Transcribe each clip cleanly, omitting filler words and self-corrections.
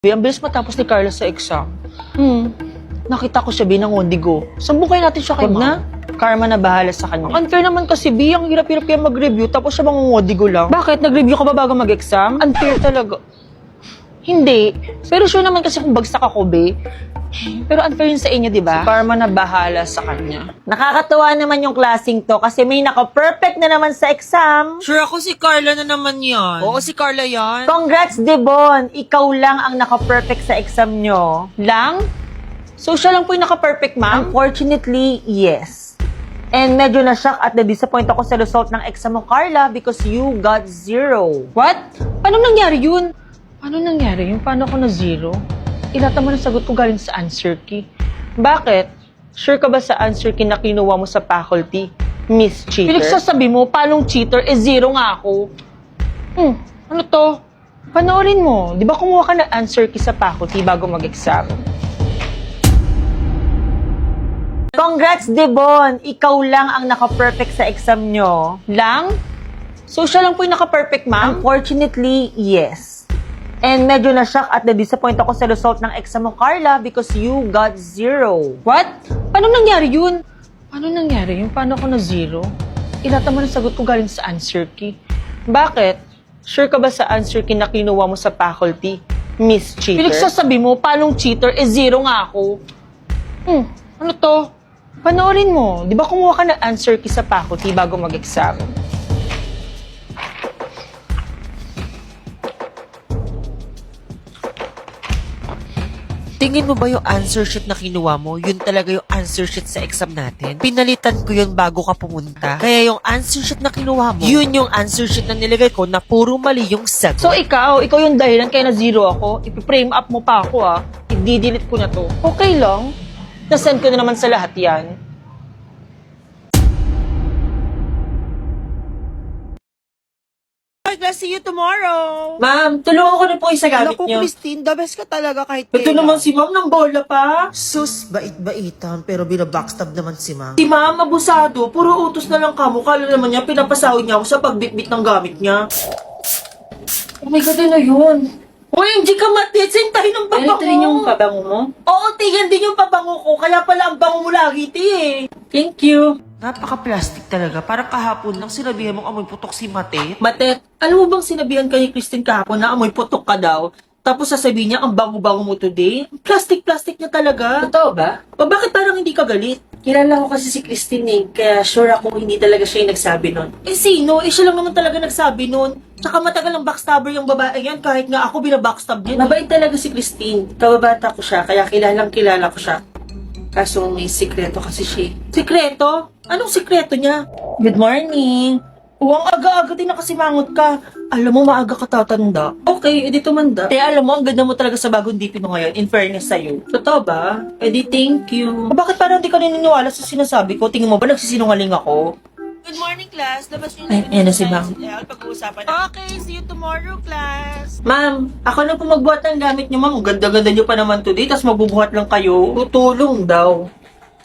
Ang bilis matapos ni Carla sa exam. Nakita ko siya, binangondigo. Sambukayin natin siya kay Wag Ma. Karma na bahala sa kanya. Unfair naman kasi, B, ang hirap-hirap kaya mag-review, tapos siya mangungodigo lang. Bakit? Nag-review ka ba bago mag-exam? Unfair talaga. Hindi. Pero sure naman kasi kung bagsak ako, B. Pero unfair yun sa inyo, di ba? Karma na bahala sa kanya. Nakakatuwa naman yung klaseng to kasi may naka-perfect na naman sa exam. Sure ako si Carla na naman yan. Oo, si Carla yan. Congrats, Devon! Ikaw lang ang naka-perfect sa exam nyo. Lang? So, siya lang po yung naka-perfect, ma'am? Unfortunately, yes. And medyo na-shock at na-disappoint ako sa result ng exam mo, Carla, because you got 0. What? Paano nangyari yun? Paano nangyari yun? Paano ako na zero? Ilata mo na sagot ko galing sa answer key. Bakit? Sure ka ba sa answer key na kinuha mo sa faculty? Miss Cheater? Pinagsasabi mo, paanong cheater? Zero nga ako. Ano to? Panoorin mo. Di ba kumuha ka ng answer key sa faculty bago mag-exam? Congrats, Devon! Ikaw lang ang naka-perfect sa exam nyo. Lang? So, siya lang po yung naka-perfect, ma'am? Unfortunately, yes. And medyo na-shock at na-disappoint ako sa result ng exam mo, Carla, because you got 0. What? Paano nangyari yun? Paano nangyari yun? Paano ako na zero? Ilata mo na sagot ko galing sa answer key. Bakit? Sure ka ba sa answer key na kinuha mo sa faculty? Miss Cheater? Pinagsasabi mo, paanong cheater? Zero nga ako. Ano to? Panoorin mo. Di ba kumuha ka ng answer key sa faculty bago mag-exam? Tingin mo ba yung answer sheet na kinuha mo, yun talaga yung answer sheet sa exam natin? Pinalitan ko yun bago ka pumunta. Kaya yung answer sheet na kinuha mo, yun yung answer sheet na nilagay ko na puro mali yung sagot. So ikaw yung dahilan kaya na zero ako. Ipi-frame up mo pa ako I-delete ko na to. Okay lang. Nasend ko na naman sa lahat yan. Class, see you tomorrow! Ma'am, tulungan ko na po yung sa gamit Naku, nyo. Christine, the best ka talaga kahit Ito naman si ma'am ng bola pa. Sus, bait-baitan, pero binabackstab naman si ma'am. Si ma'am, abusado. Puro utos na lang kamo. Kala naman niya, pinapasahod niya ako sa pagbitbit ng gamit niya. Oh my God, ano yun? OMG ka, Matit! Sintahin ng pabango. Ganito rin yung pabango mo? Oo, tigan din yung pabango ko. Kaya pala ang bango mo lagi, ti. Thank you. Napaka-plastic talaga. Parang kahapon lang sinabihan mong amoy putok si Mate. Matet, alam mo bang sinabihan kay Christine kahapon na amoy putok ka daw? Tapos sasabihin niya, ang bango-bango mo today? Plastic-plastic niya talaga. Totoo ba? O bakit parang hindi ka galit? Kilala ko kasi si Christine eh, kaya sure ako hindi talaga siya yung nagsabi nun. Eh sino? Eh siya lang naman talaga nagsabi nun. Tsaka matagal ng backstabber yung babae yan, kahit nga ako binabackstab din. Mabait talaga si Christine. Kababata ko siya, kaya kilala ko siya. Kaso may sikreto kasi siya. Sikreto? Anong sikreto niya? Good morning. Ang aga-aga din nakasimangot ka. Alam mo, maaga ka tatanda. Okay, edi tumanda. Eh, alam mo, ang ganda mo talaga sa bagong DP mo ngayon, in fairness sa'yo. Totoo ba? Edi thank you. Bakit parang di ka naniniwala sa sinasabi ko? Tingin mo ba nagsisinungaling ako? Good morning, class. Labas niyo Ay, ayan na si ma'am. Pag-uusapan na. Okay, see you tomorrow, class. Ma'am, ako na po magbuhat ng gamit niyo, ma'am. Ang ganda-ganda niyo pa naman today, tapos magbubuhat lang kayo. Tutulong daw.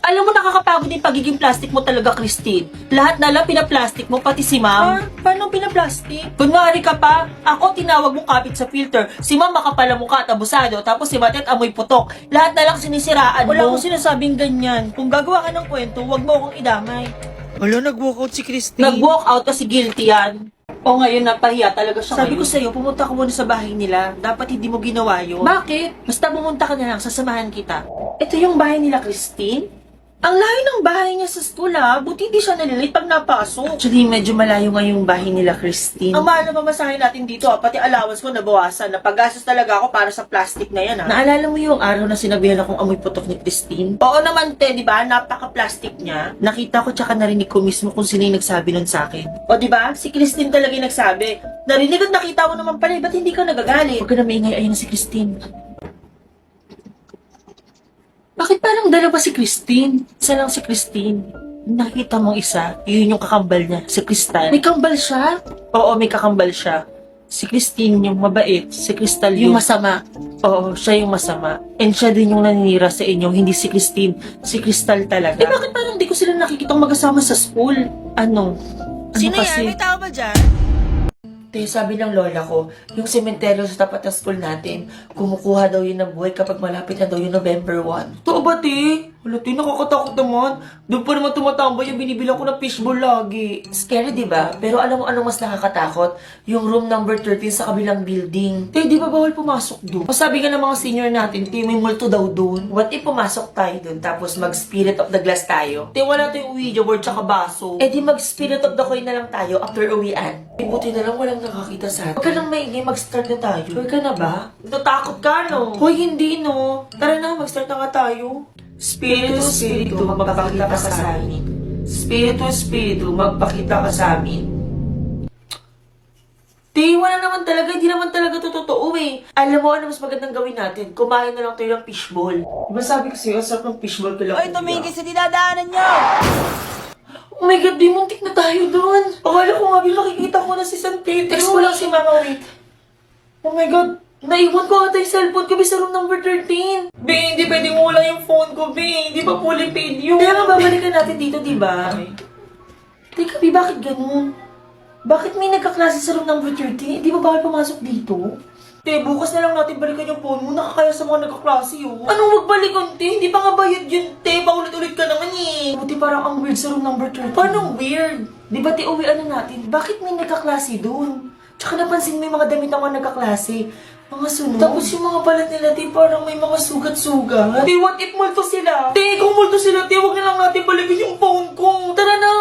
Alam mo, nakakapagod yung pagiging plastic mo talaga, Christine. Lahat na lang pinaplastic mo, pati si ma'am. Paano pinaplastic? Kunwari ka pa, ako tinawag mong kapit sa filter. Si ma'am makapala mukha at abusado, tapos si Matet amoy putok. Lahat na lang sinisiraan mo. Wala akong sinasabing ganyan. Kung gagawa ka ng kwento, huwag mo akong idamay. Wala, nag-walkout si Christine. Nag-walk out kasi guilty yan. O ngayon, napahiya talaga siya. Sabi ko sa'yo, pumunta ka muna sa bahay nila. Dapat hindi mo ginawa yun. Bakit? Basta pumunta ka na lang, sasamahan kita. Ito yung bahay nila, Christine? Ang layo ng bahay niya sa school, ha? Buti di siya nalilate pag napasok. Actually, medyo malayo nga yung bahay nila, Christine. Ang mahal na pamasahin natin dito, ha? Pati allowance ko nabawasan. Napagastos talaga ako para sa plastic na yan, ha? Naalala mo yung araw na sinabihan akong amoy putok ni Christine? Oo naman, te, di ba? Napaka-plastic niya. Nakita ko tsaka narinig ko mismo kung sino yung nagsabi nun sa akin. O, di ba? Si Christine talaga yung nagsabi. Narinig at nakita mo naman pala, ba't hindi ka nagagalit? Huwag ka na maingay, ayun na si Christine. Bakit parang dalawa si Christine? Isa lang si Christine. Nakita mong isa, yun yung kakambal niya, si Crystal. May kambal siya? Oo, may kakambal siya. Si Christine yung mabait, si Crystal Yung yung... masama. Oo, siya yung masama. And siya din yung naninira sa inyo, hindi si Christine. Si Crystal talaga. Eh bakit parang di ko sila nakikitang magkasama sa school? Ano? Sino kasi? yan? May tao ba dyan? Te, sabi ng lola ko, yung sementeryo sa tapat ng school natin, kumukuha daw yun ng buhay kapag malapit na daw yung November 1. Totoo ba, te? Wala, te, nakakatakot naman. Doon pa naman tumatambay yung binibilang ko ng fishbowl lagi. Scary, di ba? Pero alam mo anong mas nakakatakot? Yung room number 13 sa kabilang building. Te, di ba bawal pumasok doon? O sabi nga ng mga senior natin, te, may multo daw doon. What if pumasok tayo doon tapos mag-spirit of the glass tayo? Te, wala tayong Ouija board tsaka baso. Eh di mag-spirit of the coin na lang tayo after uwian. Eh, buti na lang walang nakakita sa atin. Huwag ka nang maingay, mag-start na tayo. Sure ka na ba? Natakot ka, no? Hoy, hindi, no? Tara na, mag-start na nga tayo. Spiritu, Spiritu, magpakita ka sa amin. Spiritu, Spiritu, magpakita ka sa amin. Di, wala naman talaga, hindi naman talaga to totoo eh. Alam mo, ano mas magandang gawin natin? Kumain na lang tayo ng fishball. Diba sabi ko sa'yo, sarap ng fishball ko lang. Hoy, tumingin sa dinadaanan nyo! Oh my God, di muntik na tayo doon. Akala ko nga, makikita ko na si Santi. Text ko lang si Mama, wait. Oh my God, naiwan ko ata yung cellphone ko sa room number 13. Be, hindi pwedeng wala yung phone ko, Be. Hindi pa fully paid yun. Kaya nga, babalikan natin dito, di ba? Teka, Be, bakit ganun? Bakit may nagkaklase sa room number 13? Di ba bawal pumasok dito? Te, bukas na lang natin balikan yung phone mo. Nakakaya sa mga nagkaklase yun. Anong magbalikan, te? Hindi pa nga bayad yun, te. Paulit-ulit ka naman eh. Buti parang ang weird sa room number 13. Paano weird? Di ba, te, uwian na natin? Bakit may nagkaklase doon? Tsaka napansin mo yung mga damit ng mga nagkaklase. Mga sunog. Tapos yung mga balat nila, te, parang may mga sugat-sugat. Te, what if multo sila? Te, kung multo sila, te, huwag na lang natin balikan yung phone ko. Tara na!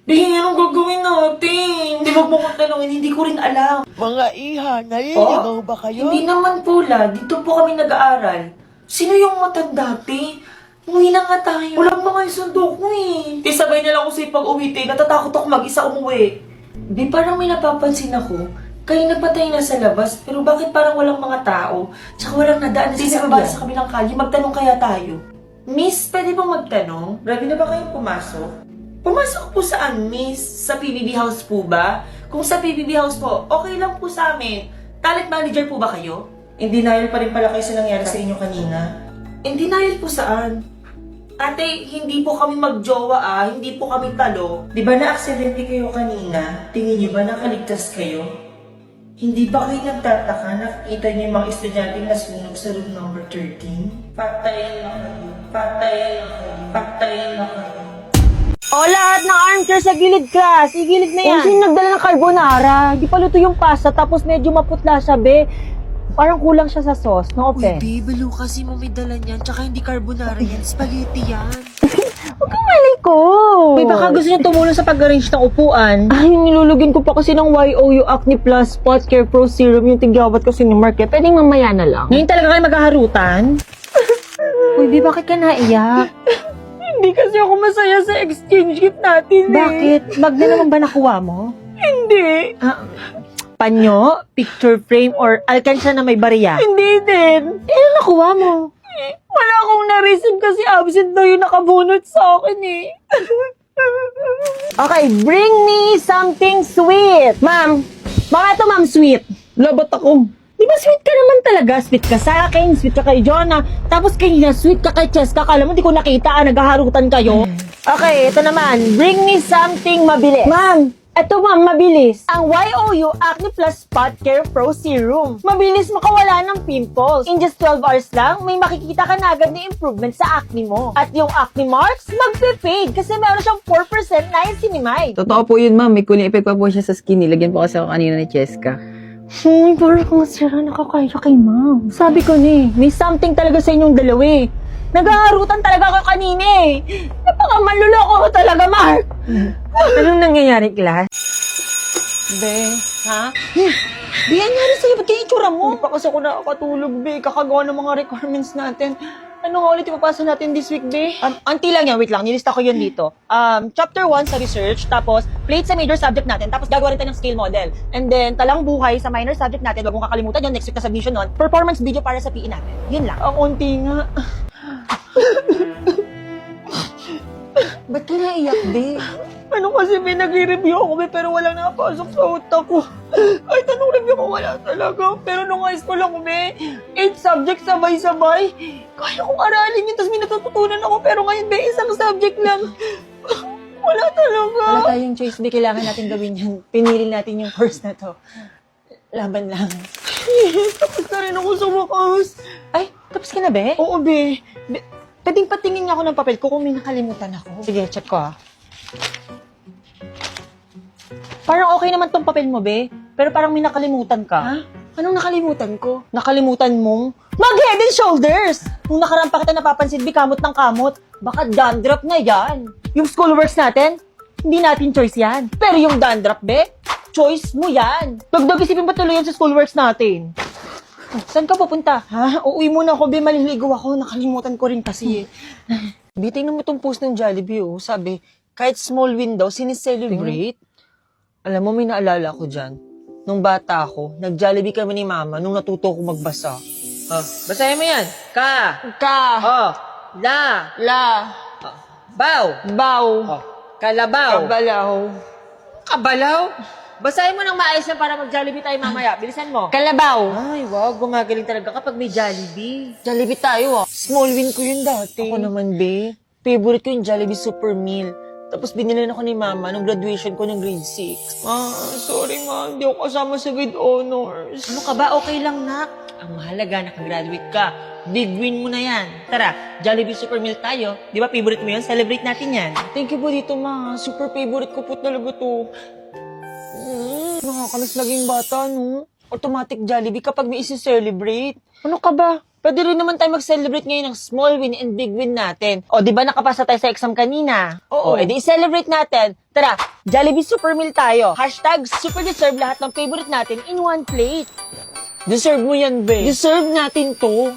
Di, anong gagawin natin? Di ba mo kung tanongin, hindi ko rin alam. Mga iha, naliligaw ba kayo? Hindi naman po la, dito po kami nag-aaral. Sino yung matanda, te? Umuwi na nga tayo. Walang mga sundo ko eh. Te, sabay na lang ako sa pag-uwi, te. Natatakot ako mag-isa umuwi. Di, parang may napapansin ako. Kayo nagpatay na sa labas, pero bakit parang walang mga tao? Tsaka walang nadaan na sasakyan sa kabilang kalye. Magtanong kaya tayo. Miss, pwede bang magtanong? Grabe na ba kayong pumasok? Pumasok po saan, Miss? Sa PBB House po ba? Kung sa PBB House po, okay lang po sa amin. Talent manager po ba kayo? In denial pa rin pala kayo sa nangyari sa inyo kanina. In denial po saan? Ate, hindi po kami magjowa hindi po kami talo. Di ba na-aksidente kayo kanina? Tingin niyo ba nakaligtas kayo? Hindi ba kayo nagtataka nakikita niyo yung mga estudyante na sunog sa room number 13? Patayin na kayo. Patayin na kayo. Patayin na kayo. O, lahat ng armchair sa gilid, class. Igilid na yan. Sino nagdala ng carbonara? Di pa luto yung pasta, tapos medyo maputla siya, be. Parang kulang siya sa sauce, no, Uy, Ope? babe, balo kasi mo may dala niyan. Tsaka hindi carbonara yan, spaghetti yan. Huwag kang maliko. Be, baka gusto niya tumulong sa pag-arrange ng upuan. Ay, nilulugin ko pa kasi ng YOU Acne Plus Spot Care Pro Serum yung tigyawat kasi ni Mark. Pwedeng mamaya na lang. Ngayon talaga kayo maghaharutan? Uy, Be, bakit ka naiyak? Hindi kasi ako masaya sa exchange gift natin Bakit? Bag na naman ba nakuha mo? Hindi. Panyo, picture frame, or alkansya na may bariya? Hindi din. Ano nakuha mo? Wala akong na-receive kasi absent daw yung nakabunot sa akin eh. Okay, bring me something sweet. Ma'am, baka ito ma'am sweet. Labot ako. Di ba sweet ka naman talaga? Sweet ka sa akin, sweet ka kay Jonah. Tapos kanina, sweet ka kay Cheska. Kala mo di ko nakita, naghaharutan kayo. Okay, ito naman. Bring me something mabilis. Ma'am, ito ma'am, mabilis. Ang YOU Acne Plus Spot Care Pro Serum. Mabilis makawala ng pimples. In just 12 hours lang, may makikita ka na agad na improvement sa acne mo. At yung acne marks, magpe-fade kasi meron siyang 4% niacinamide. Totoo po yun, ma'am. May cooling effect pa po siya sa skin. Nilagyan po kasi ako kanina ni Cheska. Parang kung sira nakakaya kay ma'am. Sabi ko ni, may something talaga sa inyong dalawa eh. Nag-aarutan talaga ako kanina eh. Napakamanluloko ko talaga, Mark. Anong nangyayari, class? Be, ha? Be, ano nangyari sa'yo? Ba't kaya itsura mo? Hindi pa kasi ako nakakatulog, Be. Kakagawa ng mga requirements natin. Ano nga ulit ipapasa natin this week, Be? Anti lang yan, wait lang. Nilista ko yun dito. Chapter 1 sa research, tapos plate sa major subject natin, tapos gagawa rin tayo ng scale model. And then, talang buhay sa minor subject natin, wag mong kakalimutan yun, next week na submission nun, performance video para sa PE natin. Yun lang. Ang unti nga. Ba't ka naiyak, Be? Ano kasi, Be, nag-review ako, Be, pero walang napasok sa utak ko. Ay, tanong review ko wala talaga. Pero nung high school ako, Be, 8 subjects sabay-sabay. Kaya kong aralin yun, tapos may natututunan ako. Pero ngayon, Be, isang subject lang. Wala talaga. Wala tayong choice, be. Kailangan natin gawin yan. Pinili natin yung course na to. Laban lang. Tapos na rin ako sa wakas. Ay, tapos ka na, be? Oo, be. Pwedeng patingin niya ako ng papel ko kung may nakalimutan ako. Sige, check ko, Parang okay naman tong papel mo, be. Pero parang may nakalimutan ka. Ha? Anong nakalimutan ko? Nakalimutan mong mag-head and shoulders! Nung nakaraan pa kita napapansin, be, kamot ng kamot. Baka dandruff na yan. Yung schoolworks natin, hindi natin choice yan. Pero yung dandruff, be, choice mo yan. Dagdag isipin pa tuloy yan sa schoolworks natin. Saan ka pupunta? Ha? Uuwi muna ako, be. Maliligaw ako. Nakalimutan ko rin kasi. Be, tingnan mo tong post ng Jollibee, oh. Sabi, kahit small win daw, sineselebrate. Alam mo, may naalala ko dyan. Nung bata ako, nag-Jollibee kami ni Mama nung natuto ko magbasa. Basahin mo yan. Ka. Ka. La. La. Baw. Baw. Kalabaw. Kabalaw. Kabalaw? Basahin mo ng maayos na para mag-Jollibee tayo mamaya. Bilisan mo. Kalabaw. Ay, wow. Gumagaling talaga kapag may Jollibee. Jollibee tayo, ah. Small win ko yun dati. Ako naman, be. Favorite ko yung Jollibee Super Meal. Tapos binilan ako ni Mama nung graduation ko ng grade 6. Sorry, Ma. Hindi ako kasama sa grade honors. Ano ka ba? Okay lang, nak. Ang mahalaga, nakagraduate ka. Big win mo na yan. Tara, Jollibee Super Meal tayo. Di ba favorite mo yun? Celebrate natin yan. Thank you po dito, Ma. Super favorite ko po talaga to. Nakakalas naging bata, no? Automatic Jollibee kapag may isi-celebrate. Ano ka ba? Pwede rin naman tayo mag-celebrate ngayon ng small win and big win natin. O, di ba nakapasa tayo sa exam kanina? Oo. O, edi i-celebrate natin. Tara, Jollibee Super Meal tayo. Hashtag super deserve lahat ng favorite natin in one plate. Deserve mo yan, be. Deserve natin to.